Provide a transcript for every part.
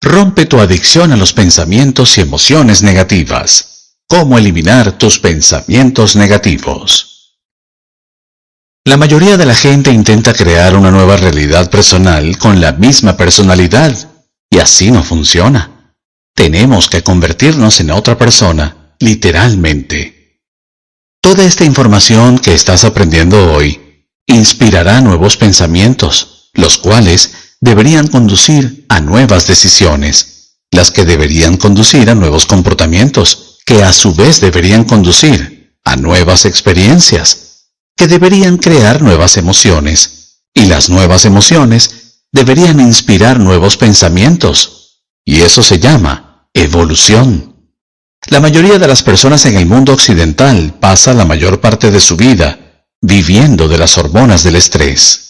Rompe tu adicción a los pensamientos y emociones negativas. ¿Cómo eliminar tus pensamientos negativos? La mayoría de la gente intenta crear una nueva realidad personal con la misma personalidad, y así no funciona. Tenemos que convertirnos en otra persona, literalmente. Toda esta información que estás aprendiendo hoy inspirará nuevos pensamientos, los cuales deberían conducir a nuevas decisiones, las que deberían conducir a nuevos comportamientos, que a su vez deberían conducir a nuevas experiencias, que deberían crear nuevas emociones, y las nuevas emociones deberían inspirar nuevos pensamientos, y eso se llama evolución. La mayoría de las personas en el mundo occidental pasa la mayor parte de su vida viviendo de las hormonas del estrés.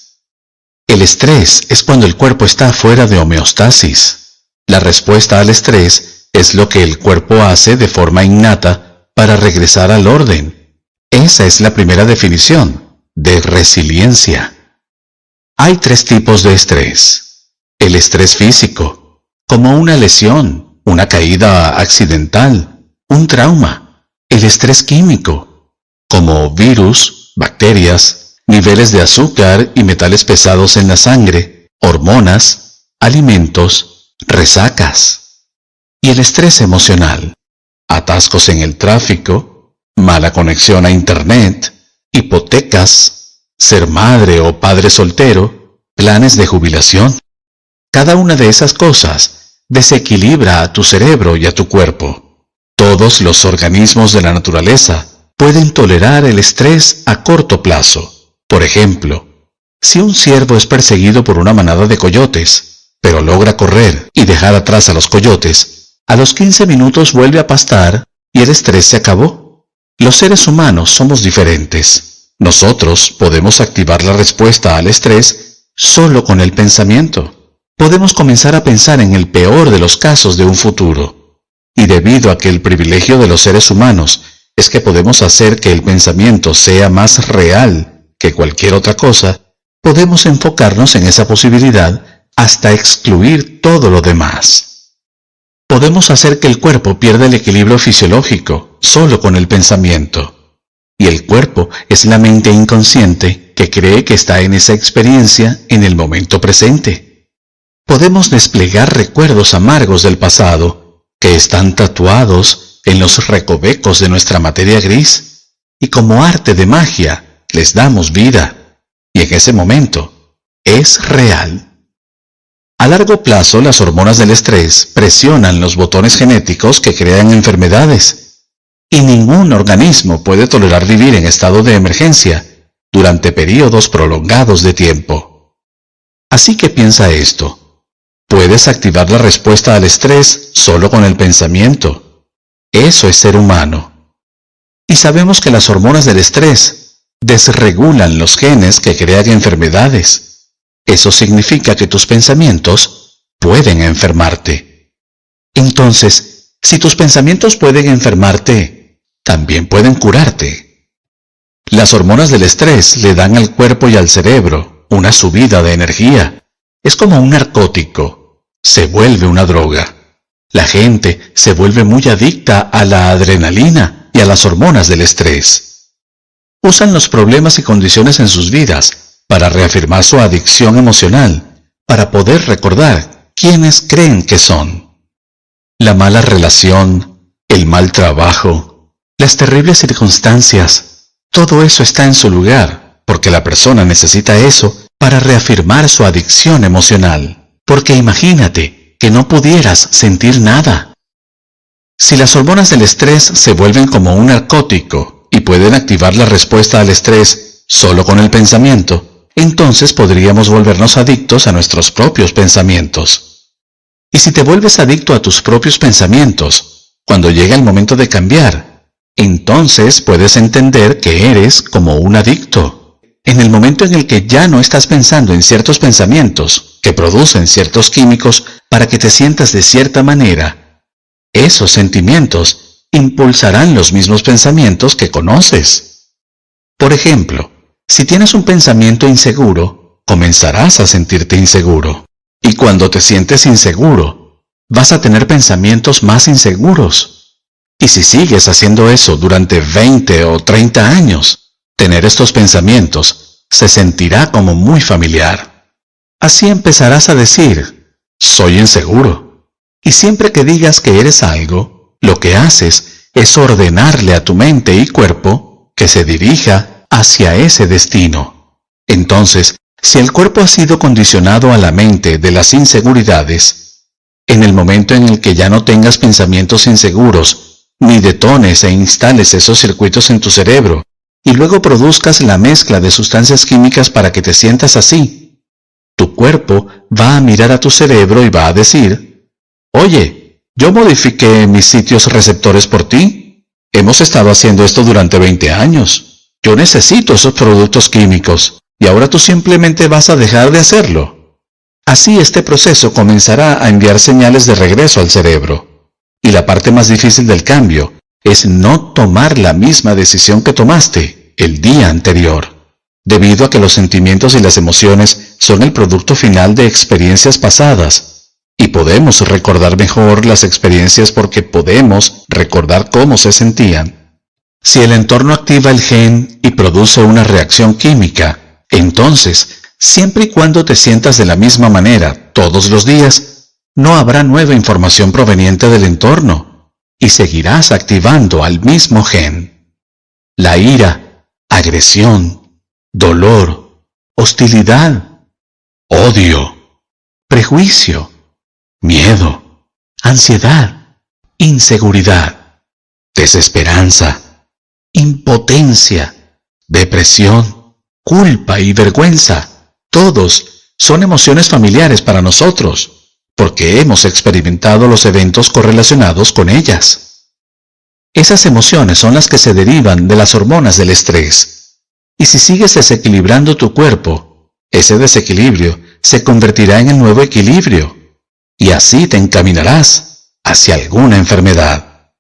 El estrés es cuando el cuerpo está fuera de homeostasis. La respuesta al estrés es lo que el cuerpo hace de forma innata para regresar al orden. Esa es la primera definición de resiliencia. Hay 3 tipos de estrés. El estrés físico, como una lesión, una caída accidental, un trauma. El estrés químico, como virus, bacterias, niveles de azúcar y metales pesados en la sangre, hormonas, alimentos, resacas. Y el estrés emocional, atascos en el tráfico, mala conexión a internet, hipotecas, ser madre o padre soltero, planes de jubilación. Cada una de esas cosas desequilibra a tu cerebro y a tu cuerpo. Todos los organismos de la naturaleza pueden tolerar el estrés a corto plazo. Por ejemplo, si un ciervo es perseguido por una manada de coyotes, pero logra correr y dejar atrás a los coyotes, a los 15 minutos vuelve a pastar y el estrés se acabó. Los seres humanos somos diferentes. Nosotros podemos activar la respuesta al estrés solo con el pensamiento. Podemos comenzar a pensar en el peor de los casos de un futuro. Y debido a que el privilegio de los seres humanos es que podemos hacer que el pensamiento sea más real que cualquier otra cosa, podemos enfocarnos en esa posibilidad hasta excluir todo lo demás. Podemos hacer que el cuerpo pierda el equilibrio fisiológico solo con el pensamiento. Y el cuerpo es la mente inconsciente que cree que está en esa experiencia en el momento presente. Podemos desplegar recuerdos amargos del pasado que están tatuados en los recovecos de nuestra materia gris, y como arte de magia, les damos vida, y en ese momento es real. A largo plazo, las hormonas del estrés presionan los botones genéticos que crean enfermedades, y ningún organismo puede tolerar vivir en estado de emergencia durante periodos prolongados de tiempo. Así que piensa esto: puedes activar la respuesta al estrés solo con el pensamiento. Eso es ser humano. Y sabemos que las hormonas del estrés desregulan los genes que crean enfermedades. Eso significa que tus pensamientos pueden enfermarte. Entonces, si tus pensamientos pueden enfermarte, también pueden curarte. Las hormonas del estrés le dan al cuerpo y al cerebro una subida de energía. Es como un narcótico. Se vuelve una droga. La gente se vuelve muy adicta a la adrenalina y a las hormonas del estrés. Usan los problemas y condiciones en sus vidas para reafirmar su adicción emocional, para poder recordar quiénes creen que son. La mala relación, el mal trabajo, las terribles circunstancias, todo eso está en su lugar, porque la persona necesita eso para reafirmar su adicción emocional. Porque imagínate que no pudieras sentir nada. Si las hormonas del estrés se vuelven como un narcótico, y pueden activar la respuesta al estrés solo con el pensamiento, entonces podríamos volvernos adictos a nuestros propios pensamientos. Y si te vuelves adicto a tus propios pensamientos, cuando llega el momento de cambiar, entonces puedes entender que eres como un adicto. En el momento en el que ya no estás pensando en ciertos pensamientos que producen ciertos químicos para que te sientas de cierta manera, esos sentimientos impulsarán los mismos pensamientos que conoces. Por ejemplo, si tienes un pensamiento inseguro, comenzarás a sentirte inseguro. Y cuando te sientes inseguro, vas a tener pensamientos más inseguros. Y si sigues haciendo eso durante 20 o 30 años, tener estos pensamientos se sentirá como muy familiar. Así empezarás a decir, soy inseguro. Y siempre que digas que eres algo, lo que haces es ordenarle a tu mente y cuerpo que se dirija hacia ese destino. Entonces, si el cuerpo ha sido condicionado a la mente de las inseguridades, en el momento en el que ya no tengas pensamientos inseguros, ni detones e instales esos circuitos en tu cerebro, y luego produzcas la mezcla de sustancias químicas para que te sientas así, tu cuerpo va a mirar a tu cerebro y va a decir, oye, yo modifiqué mis sitios receptores por ti. Hemos estado haciendo esto durante 20 años. Yo necesito esos productos químicos. Y ahora tú simplemente vas a dejar de hacerlo. Así este proceso comenzará a enviar señales de regreso al cerebro. Y la parte más difícil del cambio es no tomar la misma decisión que tomaste el día anterior, debido a que los sentimientos y las emociones son el producto final de experiencias pasadas. Y podemos recordar mejor las experiencias porque podemos recordar cómo se sentían. Si el entorno activa el gen y produce una reacción química, entonces, siempre y cuando te sientas de la misma manera todos los días, no habrá nueva información proveniente del entorno y seguirás activando al mismo gen. La ira, agresión, dolor, hostilidad, odio, prejuicio, miedo, ansiedad, inseguridad, desesperanza, impotencia, depresión, culpa y vergüenza, todos son emociones familiares para nosotros, porque hemos experimentado los eventos correlacionados con ellas. Esas emociones son las que se derivan de las hormonas del estrés. Y si sigues desequilibrando tu cuerpo, ese desequilibrio se convertirá en el nuevo equilibrio, y así te encaminarás hacia alguna enfermedad.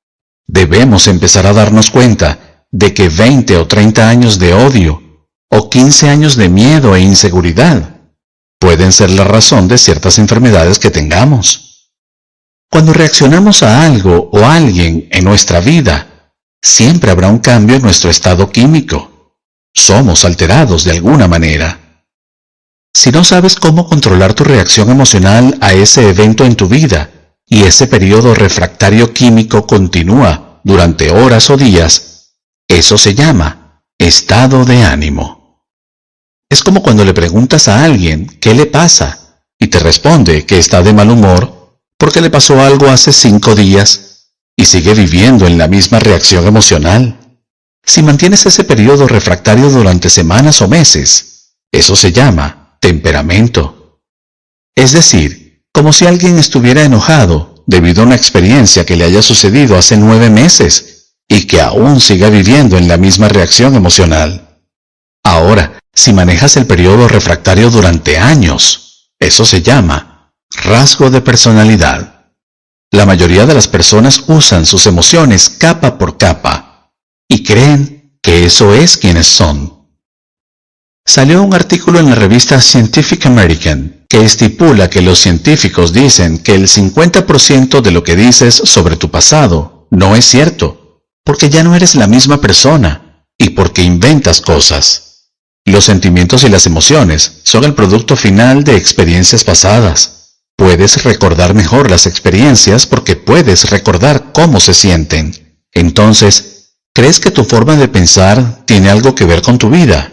Debemos empezar a darnos cuenta de que 20 o 30 años de odio o 15 años de miedo e inseguridad pueden ser la razón de ciertas enfermedades que tengamos. Cuando reaccionamos a algo o a alguien en nuestra vida, siempre habrá un cambio en nuestro estado químico. Somos alterados de alguna manera. Si no sabes cómo controlar tu reacción emocional a ese evento en tu vida, y ese periodo refractario químico continúa durante horas o días, eso se llama estado de ánimo. Es como cuando le preguntas a alguien qué le pasa y te responde que está de mal humor porque le pasó algo hace 5 días y sigue viviendo en la misma reacción emocional. Si mantienes ese periodo refractario durante semanas o meses, eso se llama temperamento. Es decir, como si alguien estuviera enojado debido a una experiencia que le haya sucedido hace 9 meses y que aún siga viviendo en la misma reacción emocional. Ahora, si manejas el periodo refractario durante años, eso se llama rasgo de personalidad. La mayoría de las personas usan sus emociones capa por capa y creen que eso es quienes son. Salió un artículo en la revista Scientific American que estipula que los científicos dicen que el 50% de lo que dices sobre tu pasado no es cierto, porque ya no eres la misma persona y porque inventas cosas. Los sentimientos y las emociones son el producto final de experiencias pasadas. Puedes recordar mejor las experiencias porque puedes recordar cómo se sienten. Entonces, ¿crees que tu forma de pensar tiene algo que ver con tu vida?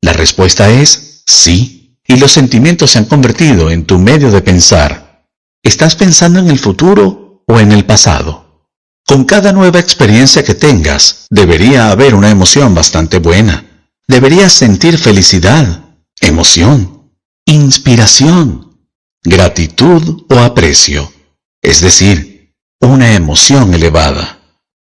La respuesta es sí, y los sentimientos se han convertido en tu medio de pensar. ¿Estás pensando en el futuro o en el pasado? Con cada nueva experiencia que tengas, debería haber una emoción bastante buena. Deberías sentir felicidad, emoción, inspiración, gratitud o aprecio, es decir, una emoción elevada.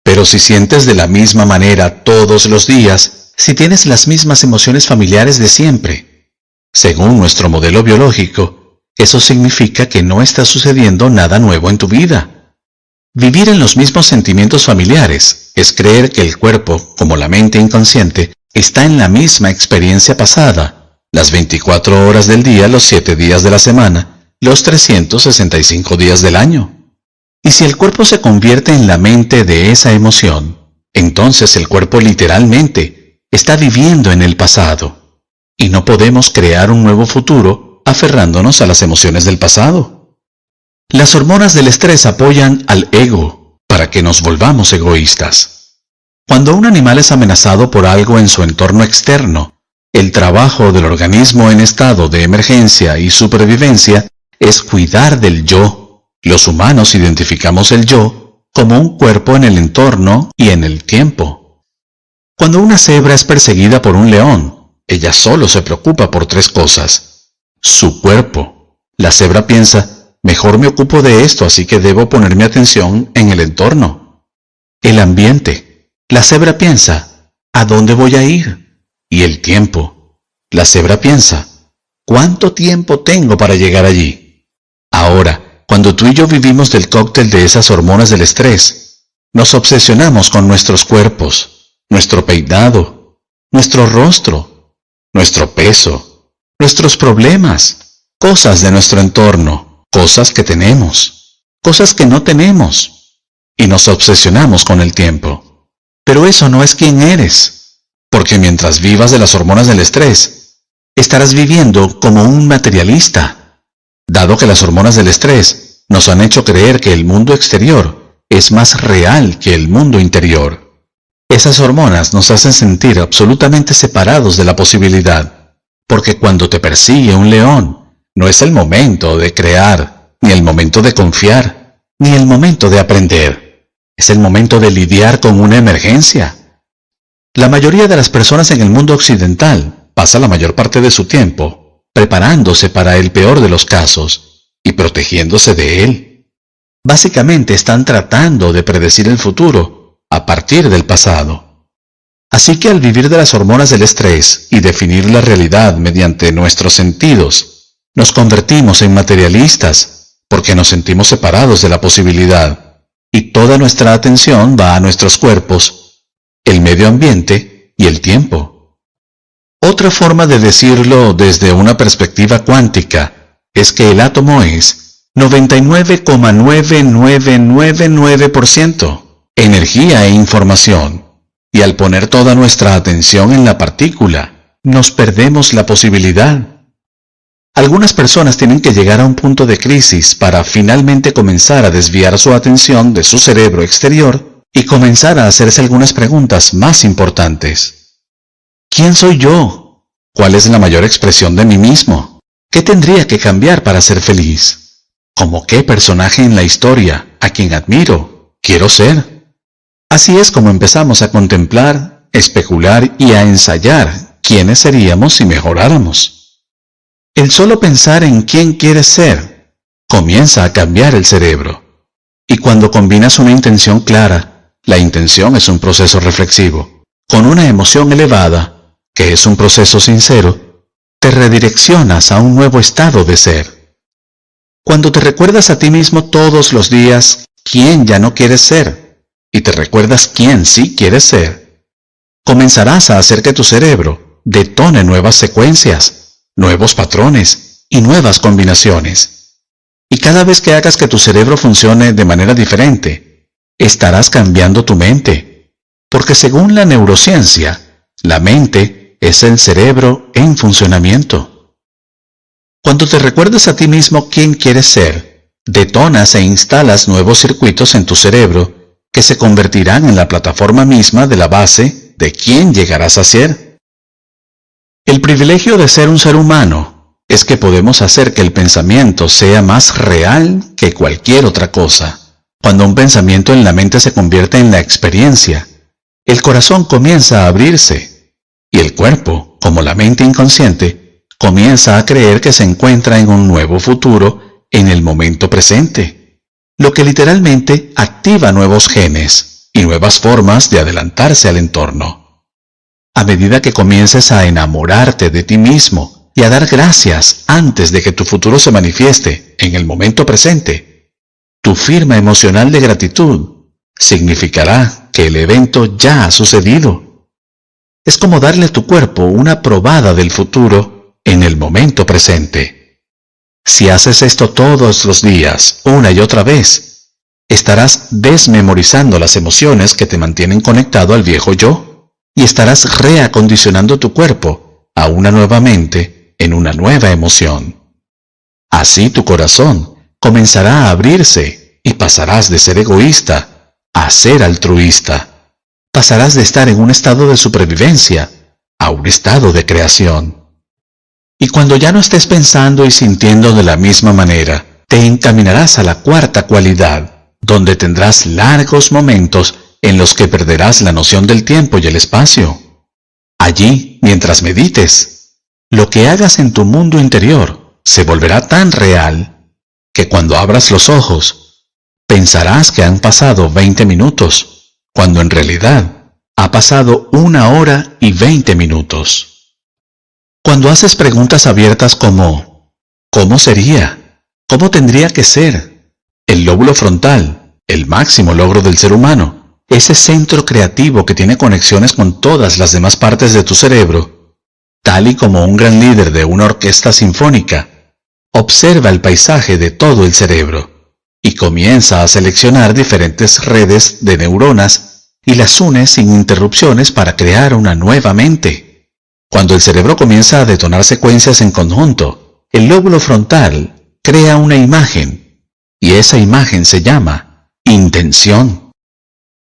Pero si sientes de la misma manera todos los días, si tienes las mismas emociones familiares de siempre, según nuestro modelo biológico, eso significa que no está sucediendo nada nuevo en tu vida. Vivir en los mismos sentimientos familiares es creer que el cuerpo, como la mente inconsciente, está en la misma experiencia pasada, las 24 horas del día, los 7 días de la semana, los 365 días del año. Y si el cuerpo se convierte en la mente de esa emoción, entonces el cuerpo literalmente está viviendo en el pasado. Y no podemos crear un nuevo futuro aferrándonos a las emociones del pasado. Las hormonas del estrés apoyan al ego para que nos volvamos egoístas. Cuando un animal es amenazado por algo en su entorno externo, el trabajo del organismo en estado de emergencia y supervivencia es cuidar del yo. Los humanos identificamos el yo como un cuerpo en el entorno y en el tiempo. Cuando una cebra es perseguida por un león, ella solo se preocupa por 3 cosas. Su cuerpo. La cebra piensa, mejor me ocupo de esto, así que debo poner mi atención en el entorno. El ambiente. La cebra piensa, ¿a dónde voy a ir? Y el tiempo. La cebra piensa, ¿cuánto tiempo tengo para llegar allí? Ahora, cuando tú y yo vivimos del cóctel de esas hormonas del estrés, nos obsesionamos con nuestros cuerpos, nuestro peinado, nuestro rostro, nuestro peso, nuestros problemas, cosas de nuestro entorno, cosas que tenemos, cosas que no tenemos, y nos obsesionamos con el tiempo. Pero eso no es quién eres, porque mientras vivas de las hormonas del estrés, estarás viviendo como un materialista, dado que las hormonas del estrés nos han hecho creer que el mundo exterior es más real que el mundo interior. Esas hormonas nos hacen sentir absolutamente separados de la posibilidad, porque cuando te persigue un león, no es el momento de crear, ni el momento de confiar, ni el momento de aprender. Es el momento de lidiar con una emergencia. La mayoría de las personas en el mundo occidental pasa la mayor parte de su tiempo preparándose para el peor de los casos y protegiéndose de él. Básicamente están tratando de predecir el futuro a partir del pasado. Así que al vivir de las hormonas del estrés y definir la realidad mediante nuestros sentidos, nos convertimos en materialistas porque nos sentimos separados de la posibilidad y toda nuestra atención va a nuestros cuerpos, el medio ambiente y el tiempo. Otra forma de decirlo desde una perspectiva cuántica es que el átomo es 99,9999% energía e información, y al poner toda nuestra atención en la partícula, nos perdemos la posibilidad. Algunas personas tienen que llegar a un punto de crisis para finalmente comenzar a desviar su atención de su cerebro exterior y comenzar a hacerse algunas preguntas más importantes. ¿Quién soy yo? ¿Cuál es la mayor expresión de mí mismo? ¿Qué tendría que cambiar para ser feliz? ¿Cómo qué personaje en la historia, a quien admiro, quiero ser? Así es como empezamos a contemplar, especular y a ensayar quiénes seríamos si mejoráramos. El solo pensar en quién quieres ser comienza a cambiar el cerebro. Y cuando combinas una intención clara, la intención es un proceso reflexivo, con una emoción elevada, que es un proceso sincero, te redireccionas a un nuevo estado de ser. Cuando te recuerdas a ti mismo todos los días quién ya no quieres ser, y te recuerdas quién sí quieres ser, comenzarás a hacer que tu cerebro detone nuevas secuencias, nuevos patrones y nuevas combinaciones. Y cada vez que hagas que tu cerebro funcione de manera diferente, estarás cambiando tu mente, porque según la neurociencia, la mente es el cerebro en funcionamiento. Cuando te recuerdas a ti mismo quién quieres ser, detonas e instalas nuevos circuitos en tu cerebro que se convertirán en la plataforma misma de la base de quién llegarás a ser. El privilegio de ser un ser humano es que podemos hacer que el pensamiento sea más real que cualquier otra cosa. Cuando un pensamiento en la mente se convierte en la experiencia, el corazón comienza a abrirse. Y el cuerpo, como la mente inconsciente, comienza a creer que se encuentra en un nuevo futuro en el momento presente, lo que literalmente activa nuevos genes y nuevas formas de adelantarse al entorno. A medida que comiences a enamorarte de ti mismo y a dar gracias antes de que tu futuro se manifieste en el momento presente, tu firma emocional de gratitud significará que el evento ya ha sucedido. Es como darle a tu cuerpo una probada del futuro en el momento presente. Si haces esto todos los días, una y otra vez, estarás desmemorizando las emociones que te mantienen conectado al viejo yo y estarás reacondicionando tu cuerpo a una nueva mente en una nueva emoción. Así tu corazón comenzará a abrirse y pasarás de ser egoísta a ser altruista. Pasarás de estar en un estado de supervivencia a un estado de creación. Y cuando ya no estés pensando y sintiendo de la misma manera, te encaminarás a la cuarta cualidad, donde tendrás largos momentos en los que perderás la noción del tiempo y el espacio. Allí, mientras medites, lo que hagas en tu mundo interior se volverá tan real que cuando abras los ojos, pensarás que han pasado 20 minutos, cuando en realidad ha pasado 1 hora y 20 minutos. Cuando haces preguntas abiertas como ¿cómo sería? ¿Cómo tendría que ser? El lóbulo frontal, el máximo logro del ser humano, ese centro creativo que tiene conexiones con todas las demás partes de tu cerebro, tal y como un gran líder de una orquesta sinfónica, observa el paisaje de todo el cerebro y comienza a seleccionar diferentes redes de neuronas y las une sin interrupciones para crear una nueva mente. Cuando el cerebro comienza a detonar secuencias en conjunto, el lóbulo frontal crea una imagen, y esa imagen se llama intención.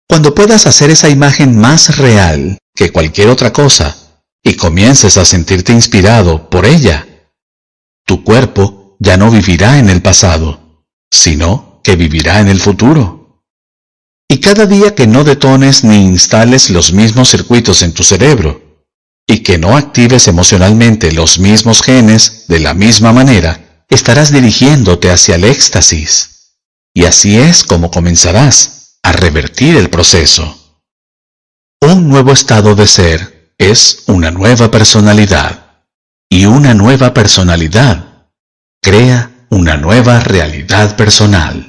Cuando puedas hacer esa imagen más real que cualquier otra cosa, y comiences a sentirte inspirado por ella, tu cuerpo ya no vivirá en el pasado, sino que vivirá en el futuro. Y cada día que no detones ni instales los mismos circuitos en tu cerebro, y que no actives emocionalmente los mismos genes de la misma manera, estarás dirigiéndote hacia el éxtasis. Y así es como comenzarás a revertir el proceso. Un nuevo estado de ser es una nueva personalidad, y una nueva personalidad crea una nueva realidad personal.